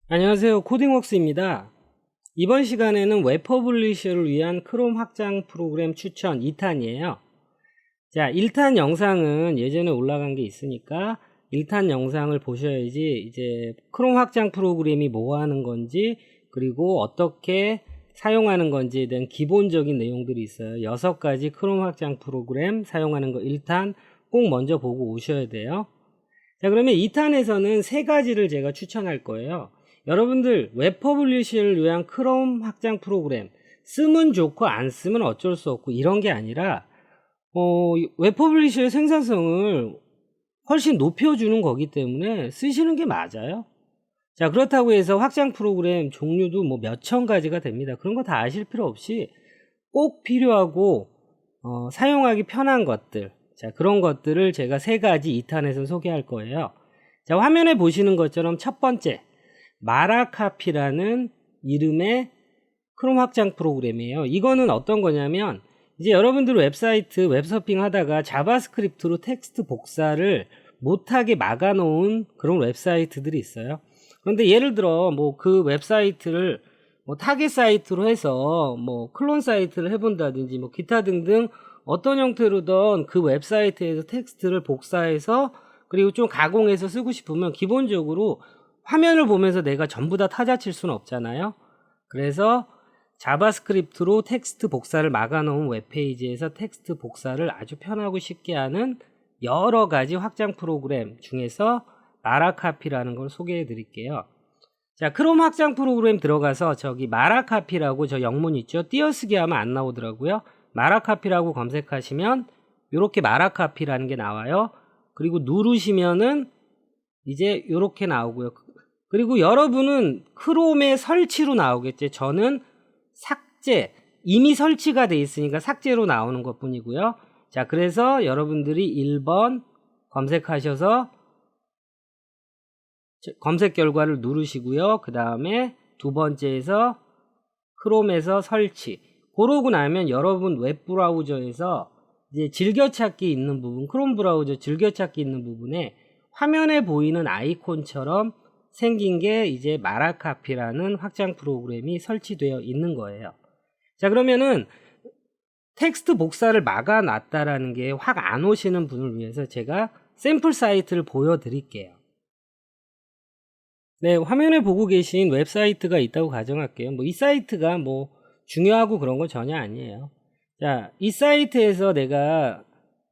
안녕하세요. 코딩웍스입니다. 이번 시간에는 웹퍼블리셔를 위한 크롬 확장 프로그램 추천 2탄이에요. 자, 1탄 영상은 예전에 올라간 게 있으니까 1탄 영상을 보셔야지 이제 크롬 확장 프로그램이 뭐 하는 건지, 그리고 어떻게 사용하는 건지에 대한 기본적인 내용들이 있어요. 6가지 크롬 확장 프로그램 사용하는 거 1탄 꼭 먼저 보고 오셔야 돼요. 자, 그러면 2탄에서는 3가지를 제가 추천할 거예요. 여러분들 웹퍼블리셔를 위한 크롬 확장 프로그램 쓰면 좋고 안 쓰면 어쩔 수 없고 이런 게 아니라 웹퍼블리셔의 생산성을 훨씬 높여주는 거기 때문에 쓰시는 게 맞아요. 자, 그렇다고 해서 확장 프로그램 종류도 뭐 몇천 가지가 됩니다. 그런 거 다 아실 필요 없이 꼭 필요하고 사용하기 편한 것들, 자, 그런 것들을 제가 3가지 2탄에서 소개할 거예요. 자, 화면에 보시는 것처럼 첫 번째 마라카피라는 이름의 크롬 확장 프로그램이에요. 이거는 어떤 거냐면 이제 여러분들 웹사이트 웹서핑 하다가 자바스크립트로 텍스트 복사를 못하게 막아놓은 그런 웹사이트들이 있어요. 그런데 예를 들어 뭐 그 웹사이트를 뭐 타겟 사이트로 해서 뭐 클론 사이트를 해본다든지 뭐 기타 등등 어떤 형태로든 그 웹사이트에서 텍스트를 복사해서 그리고 좀 가공해서 쓰고 싶으면 기본적으로 화면을 보면서 내가 전부 다 타자칠 수는 없잖아요. 그래서 자바스크립트로 텍스트 복사를 막아놓은 웹페이지에서 텍스트 복사를 아주 편하고 쉽게 하는 여러 가지 확장 프로그램 중에서 마라카피라는 걸 소개해 드릴게요. 자, 크롬 확장 프로그램 들어가서 저기 마라카피라고 저 영문 있죠? 띄어쓰기 하면 안 나오더라고요. 마라카피라고 검색하시면 이렇게 마라카피라는 게 나와요. 그리고 누르시면은 이제 이렇게 나오고요. 그리고 여러분은 크롬의 설치로 나오겠죠. 저는 삭제, 이미 설치가 돼 있으니까 삭제로 나오는 것 뿐이고요. 자, 그래서 여러분들이 1번 검색하셔서 검색 결과를 누르시고요. 그 다음에 두 번째에서 크롬에서 설치, 그러고 나면 여러분 웹브라우저에서 이제 즐겨찾기 있는 부분, 크롬 브라우저 즐겨찾기 있는 부분에 화면에 보이는 아이콘처럼 생긴 게 이제 마라카피라는 확장 프로그램이 설치되어 있는 거예요. 자, 그러면은 텍스트 복사를 막아놨다라는 게 확 안 오시는 분을 위해서 제가 샘플 사이트를 보여드릴게요. 네, 화면에 보고 계신 웹사이트가 있다고 가정할게요. 뭐 이 사이트가 뭐 중요하고 그런 건 전혀 아니에요. 자, 이 사이트에서 내가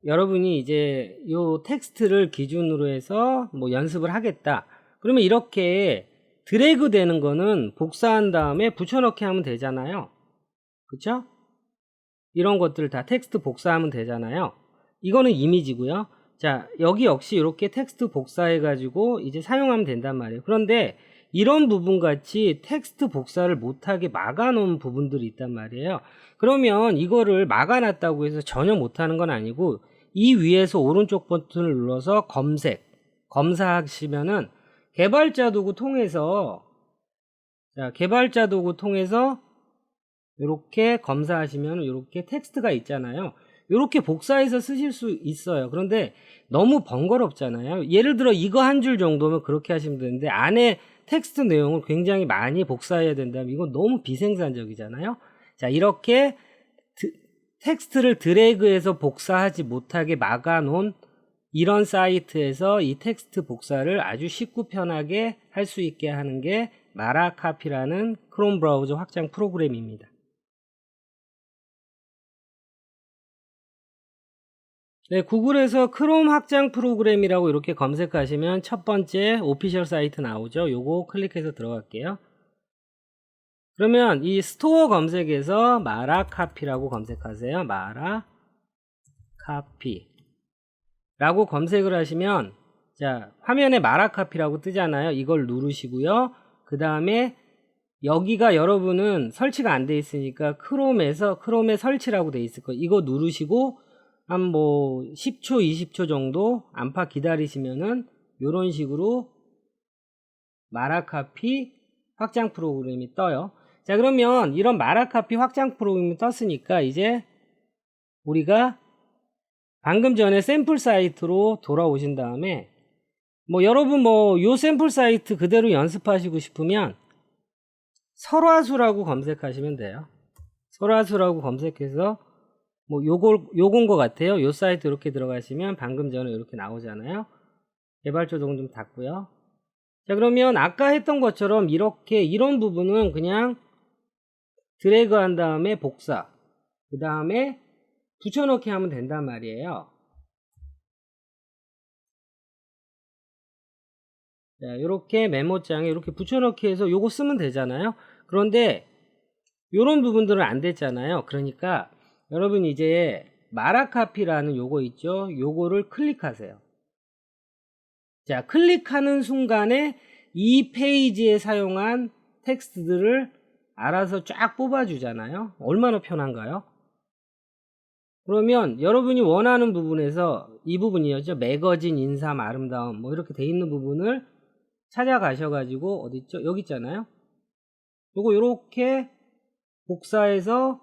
여러분이 이제 요 텍스트를 기준으로 해서 뭐 연습을 하겠다. 그러면 이렇게 드래그 되는 거는 복사한 다음에 붙여넣기 하면 되잖아요. 그쵸? 이런 것들 다 텍스트 복사하면 되잖아요. 이거는 이미지고요. 자, 여기 역시 이렇게 텍스트 복사해 가지고 이제 사용하면 된단 말이에요. 그런데 이런 부분 같이 텍스트 복사를 못하게 막아놓은 부분들이 있단 말이에요. 그러면 이거를 막아놨다고 해서 전혀 못하는 건 아니고 이 위에서 오른쪽 버튼을 눌러서 검사하시면은 개발자 도구 통해서 이렇게 검사하시면 이렇게 텍스트가 있잖아요. 이렇게 복사해서 쓰실 수 있어요. 그런데 너무 번거롭잖아요. 예를 들어 이거 한 줄 정도면 그렇게 하시면 되는데 안에 텍스트 내용을 굉장히 많이 복사해야 된다면 이건 너무 비생산적이잖아요. 자, 이렇게 텍스트를 드래그해서 복사하지 못하게 막아놓은 이런 사이트에서 이 텍스트 복사를 아주 쉽고 편하게 할 수 있게 하는 게 마라카피라는 크롬 브라우저 확장 프로그램입니다. 네, 구글에서 크롬 확장 프로그램이라고 이렇게 검색하시면 첫 번째 오피셜 사이트 나오죠. 요거 클릭해서 들어갈게요. 그러면 이 스토어 검색에서 마라카피라고 검색하세요. 마라카피 라고 검색을 하시면 자, 화면에 마라카피라고 뜨잖아요. 이걸 누르시고요. 그 다음에 여기가 여러분은 설치가 안 돼 있으니까 크롬에 설치라고 돼 있을 거예요. 이거 누르시고 한 뭐 10초 20초 정도 안팎 기다리시면은 이런 식으로 마라카피 확장 프로그램이 떠요. 자, 그러면 이런 마라카피 확장 프로그램이 떴으니까 이제 우리가 방금 전에 샘플 사이트로 돌아오신 다음에 뭐 여러분 뭐 요 샘플 사이트 그대로 연습하시고 싶으면 설화수라고 검색하시면 돼요. 설화수라고 검색해서 뭐 요건 것 같아요. 요 사이트 이렇게 들어가시면 방금 전에 이렇게 나오잖아요. 개발자 동은 좀 닫고요. 자, 그러면 아까 했던 것처럼 이렇게 이런 부분은 그냥 드래그 한 다음에 복사, 그 다음에 붙여넣기 하면 된단 말이에요. 자, 이렇게 메모장에 이렇게 붙여넣기 해서 요거 쓰면 되잖아요. 그런데 요런 부분들은 안 됐잖아요. 그러니까 여러분 이제 마라카피라는 요거 있죠. 요거를 클릭하세요. 자, 클릭하는 순간에 이 페이지에 사용한 텍스트들을 알아서 쫙 뽑아주잖아요. 얼마나 편한가요? 그러면 여러분이 원하는 부분에서 이 부분이었죠. 매거진, 인삼, 아름다움 뭐 이렇게 돼 있는 부분을 찾아가셔가지고 어디 있죠? 여기 있잖아요. 요거 요렇게 복사해서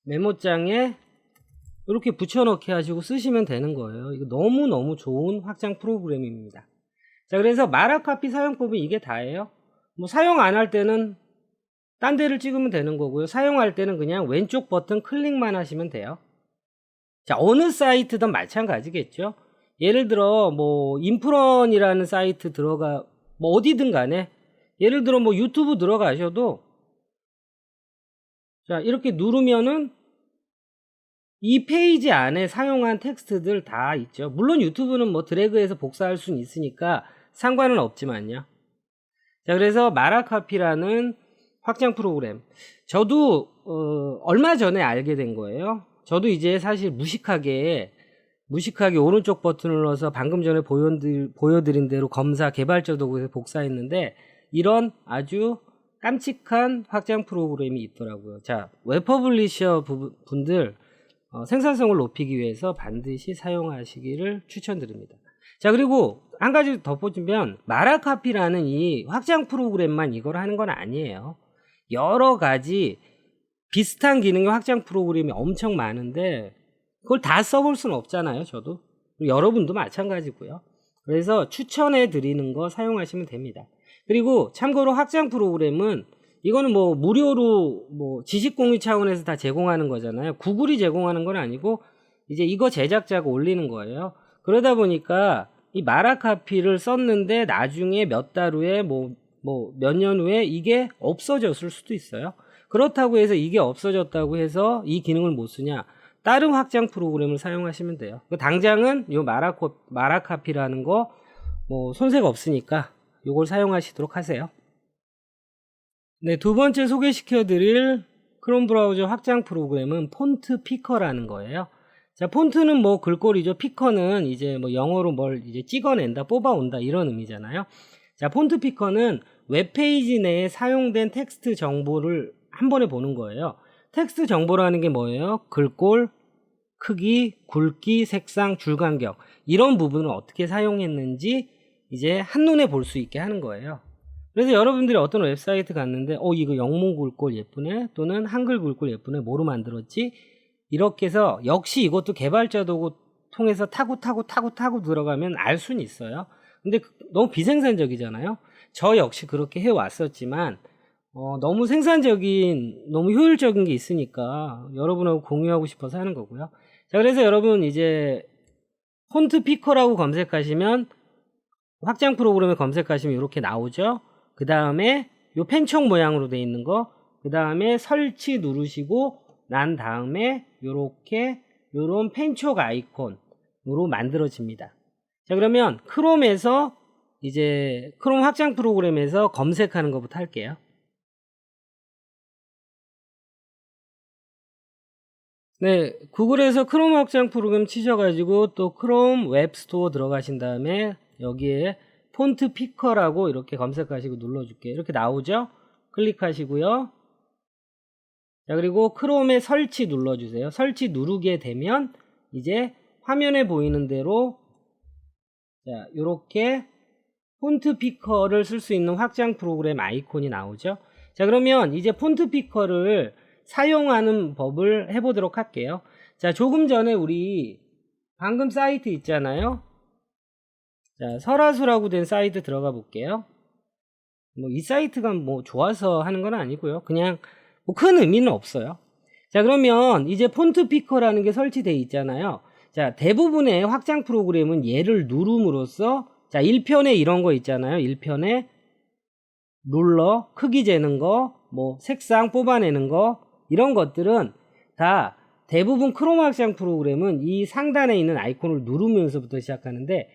메모장에 이렇게 붙여넣기 하시고 쓰시면 되는 거예요. 이거 너무너무 좋은 확장 프로그램입니다. 자, 그래서 마라카피 사용법이 이게 다예요. 뭐 사용 안 할 때는 딴 데를 찍으면 되는 거고요. 사용할 때는 그냥 왼쪽 버튼 클릭만 하시면 돼요. 자, 어느 사이트든 마찬가지겠죠. 예를 들어 뭐 인프런이라는 사이트 들어가 뭐 어디든 간에 예를 들어 뭐 유튜브 들어가셔도 자, 이렇게 누르면은 이 페이지 안에 사용한 텍스트들 다 있죠. 물론 유튜브는 뭐 드래그해서 복사할 수는 있으니까 상관은 없지만요. 자, 그래서 마라카피라는 확장 프로그램 저도 얼마 전에 알게 된 거예요. 저도 이제 사실 무식하게 오른쪽 버튼을 눌러서 방금 전에 보여드린 대로 검사 개발자 도구에서 복사했는데 이런 아주 깜찍한 확장 프로그램이 있더라고요. 자, 웹퍼블리셔 분들 생산성을 높이기 위해서 반드시 사용하시기를 추천드립니다. 자, 그리고 한 가지 덧붙이면 마라카피라는 이 확장 프로그램만 이걸 하는 건 아니에요. 여러 가지 비슷한 기능의 확장 프로그램이 엄청 많은데 그걸 다 써볼 수는 없잖아요. 저도 여러분도 마찬가지고요. 그래서 추천해 드리는 거 사용하시면 됩니다. 그리고 참고로 확장 프로그램은 이거는 뭐 무료로 뭐 지식 공유 차원에서 다 제공하는 거잖아요. 구글이 제공하는 건 아니고 이제 이거 제작자가 올리는 거예요. 그러다 보니까 이 마라카피를 썼는데 나중에 몇 달 후에 뭐 몇 년 후에 이게 없어졌을 수도 있어요. 그렇다고 해서 이게 없어졌다고 해서 이 기능을 못 쓰냐? 다른 확장 프로그램을 사용하시면 돼요. 당장은 요 마라카피라는 거 뭐 손색 없으니까 요걸 사용하시도록 하세요. 네, 두 번째 소개시켜 드릴 크롬 브라우저 확장 프로그램은 폰트 피커라는 거예요. 자, 폰트는 뭐 글꼴이죠. 피커는 이제 뭐 영어로 뭘 이제 찍어낸다, 뽑아온다 이런 의미잖아요. 자, 폰트 피커는 웹페이지 내에 사용된 텍스트 정보를 한 번에 보는 거예요. 텍스트 정보라는 게 뭐예요? 글꼴, 크기, 굵기, 색상, 줄간격 이런 부분을 어떻게 사용했는지 이제 한눈에 볼 수 있게 하는 거예요. 그래서 여러분들이 어떤 웹사이트 갔는데 이거 영문 글꼴 예쁘네 또는 한글 글꼴 예쁘네 뭐로 만들었지? 이렇게 해서 역시 이것도 개발자 도구 통해서 타고 들어가면 알 수는 있어요. 근데 너무 비생산적이잖아요. 저 역시 그렇게 해왔었지만 너무 생산적인 너무 효율적인 게 있으니까 여러분하고 공유하고 싶어서 하는 거고요. 자, 그래서 여러분 이제 폰트 피커라고 검색하시면 확장 프로그램을 검색하시면 이렇게 나오죠. 그 다음에 요 펜촉 모양으로 되어 있는 거, 그 다음에 설치 누르시고 난 다음에 요렇게 요런 펜촉 아이콘으로 만들어집니다. 자, 그러면 크롬에서 이제 크롬 확장 프로그램에서 검색하는 것부터 할게요. 네, 구글에서 크롬 확장 프로그램 치셔가지고 또 크롬 웹스토어 들어가신 다음에 여기에 폰트 피커라고 이렇게 검색하시고 눌러줄게요. 이렇게 나오죠? 클릭하시고요. 자, 그리고 크롬에 설치 눌러주세요. 설치 누르게 되면 이제 화면에 보이는 대로 자, 요렇게 폰트 피커를 쓸 수 있는 확장 프로그램 아이콘이 나오죠. 자, 그러면 이제 폰트 피커를 사용하는 법을 해보도록 할게요. 자, 조금 전에 우리 방금 사이트 있잖아요. 자, 설화수라고 된 사이트 들어가 볼게요. 뭐 이 사이트가 뭐 좋아서 하는 건 아니고요. 그냥 뭐 큰 의미는 없어요. 자, 그러면 이제 폰트 피커라는 게 설치되어 있잖아요. 자, 대부분의 확장 프로그램은 얘를 누름으로써, 자, 1편에 이런 거 있잖아요. 1편에 룰러, 크기 재는 거, 뭐 색상 뽑아내는 거, 이런 것들은 다 대부분 크롬 확장 프로그램은 이 상단에 있는 아이콘을 누르면서부터 시작하는데,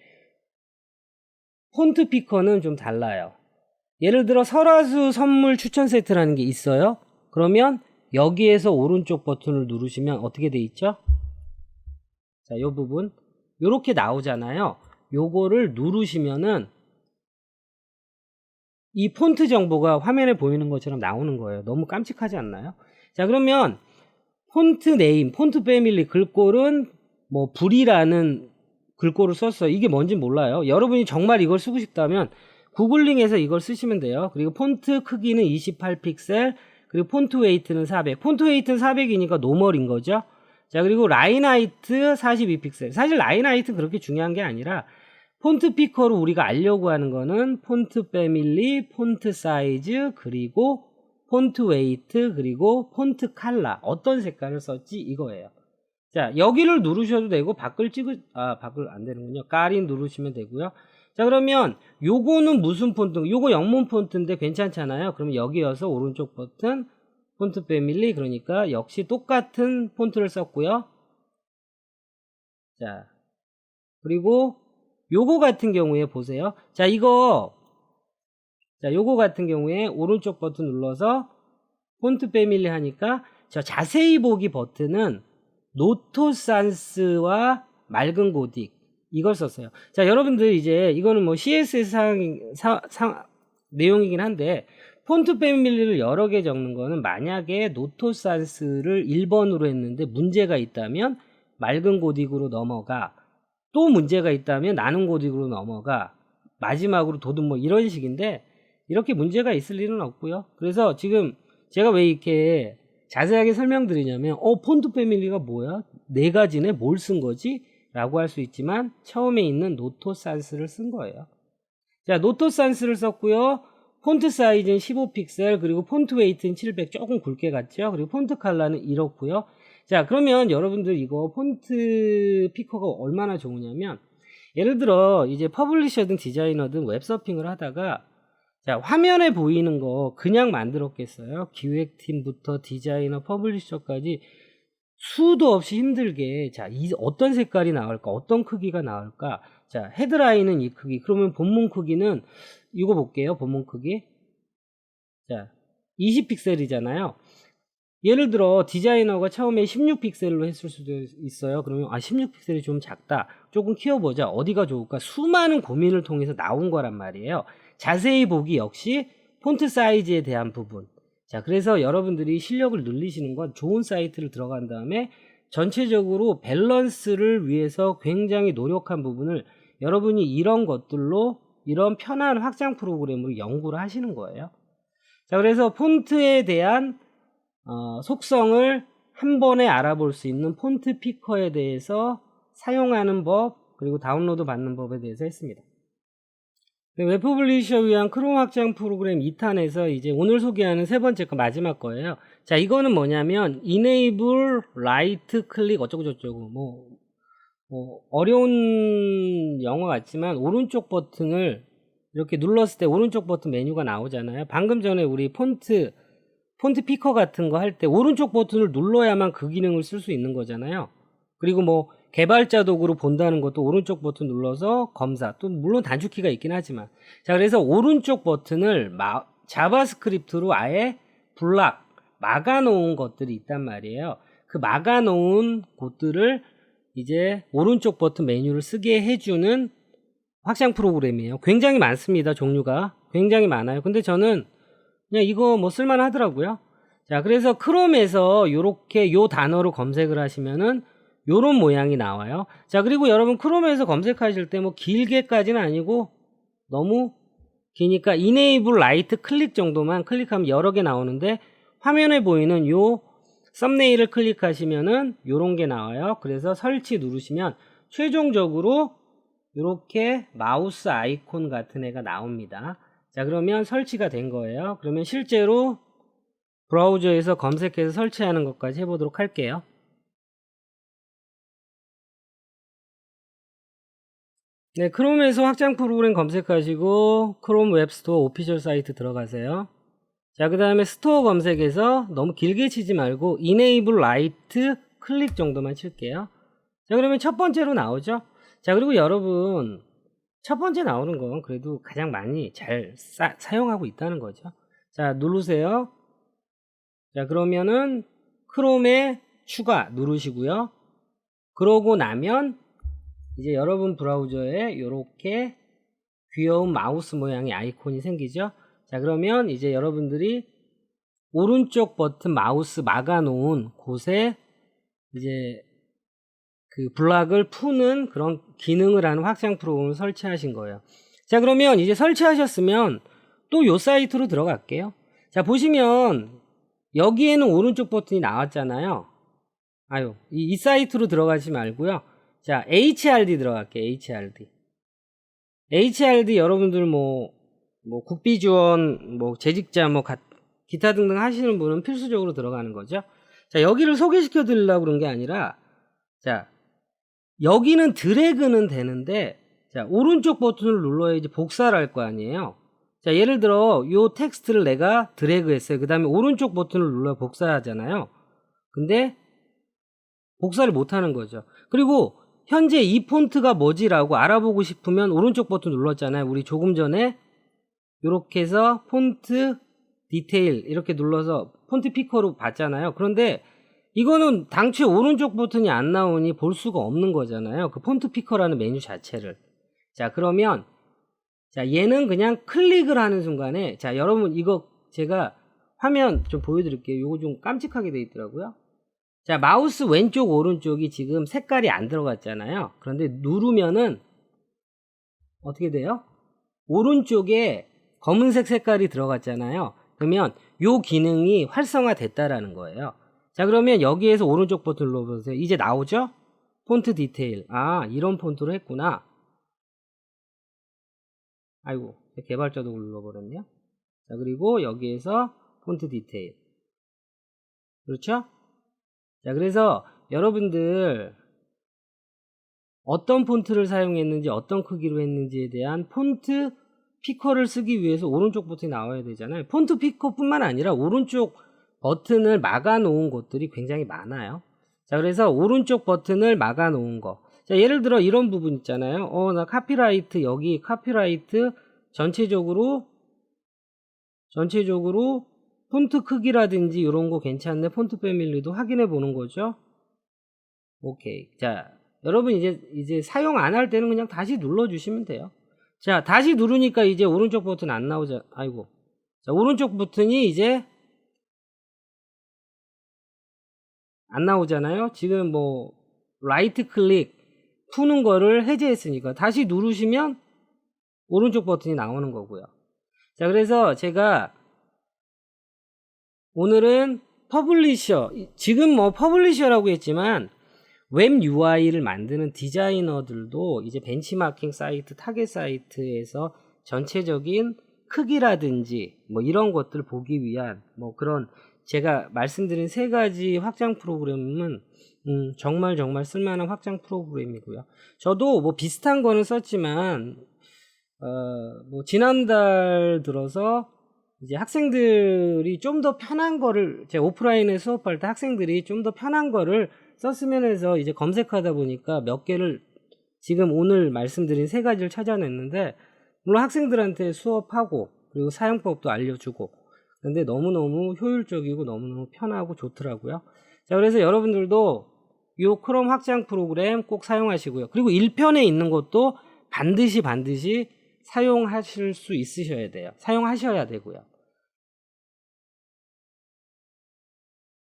폰트 피커는 좀 달라요. 예를 들어 설화수 선물 추천 세트라는 게 있어요. 그러면 여기에서 오른쪽 버튼을 누르시면 어떻게 돼 있죠? 자, 요 부분 요렇게 나오잖아요. 요거를 누르시면은 이 폰트 정보가 화면에 보이는 것처럼 나오는 거예요. 너무 깜찍하지 않나요? 자, 그러면 폰트 네임, 폰트 패밀리 글꼴은 뭐 불이라는 글꼴을 썼어요. 이게 뭔지 몰라요. 여러분이 정말 이걸 쓰고 싶다면 구글링해서 이걸 쓰시면 돼요. 그리고 폰트 크기는 28픽셀, 그리고 폰트 웨이트는 400. 폰트 웨이트는 400이니까 노멀인 거죠. 자, 그리고 라인 하이트 42픽셀. 사실 라인 하이트 그렇게 중요한 게 아니라 폰트 피커로 우리가 알려고 하는 거는 폰트 패밀리, 폰트 사이즈, 그리고 폰트 웨이트, 그리고 폰트 컬러. 어떤 색깔을 썼지 이거예요. 자, 여기를 누르셔도 되고 밖을 밖을 안 되는군요. 까리 누르시면 되고요. 자, 그러면 요거는 무슨 폰트? 요거 영문 폰트인데 괜찮잖아요. 그러면 여기여서 오른쪽 버튼 폰트 패밀리, 그러니까 역시 똑같은 폰트를 썼고요. 자, 그리고 요거 같은 경우에 보세요. 자, 요거 같은 경우에 오른쪽 버튼 눌러서 폰트 패밀리 하니까 저 자세히 보기 버튼은 노토산스와 맑은 고딕 이걸 썼어요. 자, 여러분들 이제 이거는 뭐 CSS 내용이긴 한데 폰트 패밀리를 여러 개 적는 거는 만약에 노토산스를 1번으로 했는데 문제가 있다면 맑은 고딕으로 넘어가, 또 문제가 있다면 나는 고딕으로 넘어가, 마지막으로 도든 뭐 이런 식인데 이렇게 문제가 있을 일은 없고요. 그래서 지금 제가 왜 이렇게 자세하게 설명드리냐면 폰트 패밀리가 뭐야? 네 가지네? 뭘 쓴 거지? 라고 할 수 있지만 처음에 있는 노토산스를 쓴 거예요. 자, 노토산스를 썼고요. 폰트 사이즈는 15픽셀, 그리고 폰트 웨이트는 700, 조금 굵게 갔죠. 그리고 폰트 컬러는 이렇고요. 자, 그러면 여러분들 이거 폰트 피커가 얼마나 좋으냐면 예를 들어 이제 퍼블리셔든 디자이너든 웹서핑을 하다가 자, 화면에 보이는 거 그냥 만들었겠어요? 기획팀부터 디자이너, 퍼블리셔까지 수도 없이 힘들게, 자, 어떤 색깔이 나올까? 어떤 크기가 나올까? 자, 헤드라인은 이 크기. 그러면 본문 크기는 이거 볼게요. 본문 크기. 자, 20픽셀이잖아요. 예를 들어 디자이너가 처음에 16픽셀로 했을 수도 있어요. 그러면 16픽셀이 좀 작다. 조금 키워보자. 어디가 좋을까? 수많은 고민을 통해서 나온 거란 말이에요. 자세히 보기 역시 폰트 사이즈에 대한 부분. 자, 그래서 여러분들이 실력을 늘리시는 건 좋은 사이트를 들어간 다음에 전체적으로 밸런스를 위해서 굉장히 노력한 부분을 여러분이 이런 것들로, 이런 편한 확장 프로그램으로 연구를 하시는 거예요. 자, 그래서 폰트에 대한 속성을 한 번에 알아볼 수 있는 폰트 피커에 대해서 사용하는 법, 그리고 다운로드 받는 법에 대해서 했습니다. 웹퍼블리셔 위한 크롬 확장 프로그램 2탄에서 이제 오늘 소개하는 세 번째 거, 마지막 거예요. 자, 이거는 뭐냐면 enable right click 어쩌고저쩌고 뭐 어려운 영어 같지만 오른쪽 버튼을 이렇게 눌렀을 때 오른쪽 버튼 메뉴가 나오잖아요. 방금 전에 우리 폰트 피커 같은 거 할 때 오른쪽 버튼을 눌러야만 그 기능을 쓸 수 있는 거잖아요. 그리고 뭐 개발자 도구로 본다는 것도 오른쪽 버튼 눌러서 검사, 또 물론 단축키가 있긴 하지만, 자, 그래서 오른쪽 버튼을 자바스크립트로 아예 막아 놓은 것들이 있단 말이에요. 그 막아 놓은 곳들을 이제 오른쪽 버튼 메뉴를 쓰게 해주는 확장 프로그램이에요. 굉장히 많습니다. 종류가 굉장히 많아요. 근데 저는 그냥 이거 뭐 쓸만 하더라고요. 자, 그래서 크롬에서 요렇게 요 단어로 검색을 하시면은 요런 모양이 나와요. 자, 그리고 여러분 크롬에서 검색하실 때 뭐 길게까지는 아니고 너무 기니까 enable right 클릭 정도만 클릭하면 여러 개 나오는데, 화면에 보이는 요 썸네일을 클릭하시면은 요런 게 나와요. 그래서 설치 누르시면 최종적으로 이렇게 마우스 아이콘 같은 애가 나옵니다. 자, 그러면 설치가 된 거예요. 그러면 실제로 브라우저에서 검색해서 설치하는 것까지 해보도록 할게요. 네, 크롬에서 확장 프로그램 검색하시고 크롬 웹스토어 오피셜 사이트 들어가세요. 자, 그 다음에 스토어 검색에서 너무 길게 치지 말고 Enable Lite 클릭 정도만 칠게요. 자, 그러면 첫 번째로 나오죠. 자, 그리고 여러분 첫 번째 나오는 건 그래도 가장 많이 잘 사용하고 있다는 거죠. 자, 누르세요. 자, 그러면은 크롬에 추가 누르시고요. 그러고 나면 이제 여러분 브라우저에 이렇게 귀여운 마우스 모양의 아이콘이 생기죠. 자, 그러면 이제 여러분들이 오른쪽 버튼 마우스 막아 놓은 곳에 이제 그 블락을 푸는 그런 기능을 하는 확장 프로그램을 설치하신 거예요. 자, 그러면 이제 설치하셨으면 또 요 사이트로 들어갈게요. 자, 보시면 여기에는 오른쪽 버튼이 나왔잖아요. 이 사이트로 들어가지 말고요. 자, HRD 들어갈게요. HRD 여러분들 뭐 국비 지원, 재직자, 기타 등등 하시는 분은 필수적으로 들어가는 거죠. 자, 여기를 소개시켜 드리려고 그런 게 아니라, 자, 여기는 드래그는 되는데, 자, 오른쪽 버튼을 눌러야지 복사를 할 거 아니에요. 자, 예를 들어, 요 텍스트를 내가 드래그 했어요. 그 다음에 오른쪽 버튼을 눌러야 복사하잖아요. 근데, 복사를 못 하는 거죠. 그리고, 현재 이 폰트가 뭐지라고 알아보고 싶으면 오른쪽 버튼 눌렀잖아요. 우리 조금 전에 이렇게 해서 폰트 디테일 이렇게 눌러서 폰트 피커로 봤잖아요. 그런데 이거는 당초에 오른쪽 버튼이 안 나오니 볼 수가 없는 거잖아요. 그 폰트 피커라는 메뉴 자체를. 자, 그러면 자, 얘는 그냥 클릭을 하는 순간에, 자, 여러분 이거 제가 화면 좀 보여드릴게요. 이거 좀 깜찍하게 돼 있더라고요. 자, 마우스 왼쪽 오른쪽이 지금 색깔이 안 들어갔잖아요. 그런데 누르면은 어떻게 돼요? 오른쪽에 검은색 색깔이 들어갔잖아요. 그러면 요 기능이 활성화됐다라는 거예요. 자, 그러면 여기에서 오른쪽 버튼 눌러보세요. 이제 나오죠? 폰트 디테일. 아, 이런 폰트로 했구나. 아이고, 개발자도 눌러버렸네요. 자, 그리고 여기에서 폰트 디테일. 그렇죠? 자, 그래서 여러분들 어떤 폰트를 사용했는지 어떤 크기로 했는지에 대한 폰트 피커를 쓰기 위해서 오른쪽 버튼이 나와야 되잖아요. 폰트 피커뿐만 아니라 오른쪽 버튼을 막아 놓은 것들이 굉장히 많아요. 자, 그래서 오른쪽 버튼을 막아 놓은 거. 자, 예를 들어 이런 부분 있잖아요. 나 카피라이트, 여기 카피라이트 전체적으로 폰트 크기라든지 이런 거 괜찮네. 폰트 패밀리도 확인해 보는 거죠. 오케이. 자, 여러분 이제 사용 안 할 때는 그냥 다시 눌러 주시면 돼요. 자, 다시 누르니까 이제 오른쪽 버튼 안 나오죠. 아이고. 자, 오른쪽 버튼이 이제 안 나오잖아요. 지금 라이트 클릭 푸는 거를 해제했으니까 다시 누르시면 오른쪽 버튼이 나오는 거고요. 자, 그래서 제가 오늘은 퍼블리셔, 지금 퍼블리셔라고 했지만 웹 UI를 만드는 디자이너들도 이제 벤치마킹 사이트, 타겟 사이트에서 전체적인 크기라든지 이런 것들 보기 위한 그런 제가 말씀드린 세 가지 확장 프로그램은 정말 쓸만한 확장 프로그램이고요. 저도 비슷한 거는 썼지만 지난달 들어서 이제 학생들이 좀 더 편한 거를, 제가 오프라인에 수업할 때 학생들이 좀 더 편한 거를 썼으면 해서 이제 검색하다 보니까 몇 개를 지금 오늘 말씀드린 세 가지를 찾아냈는데, 물론 학생들한테 수업하고 그리고 사용법도 알려주고, 근데 너무너무 효율적이고 너무너무 편하고 좋더라고요. 자, 그래서 여러분들도 이 크롬 확장 프로그램 꼭 사용하시고요. 그리고 1편에 있는 것도 반드시 사용하실 수 있으셔야 돼요. 사용하셔야 되고요.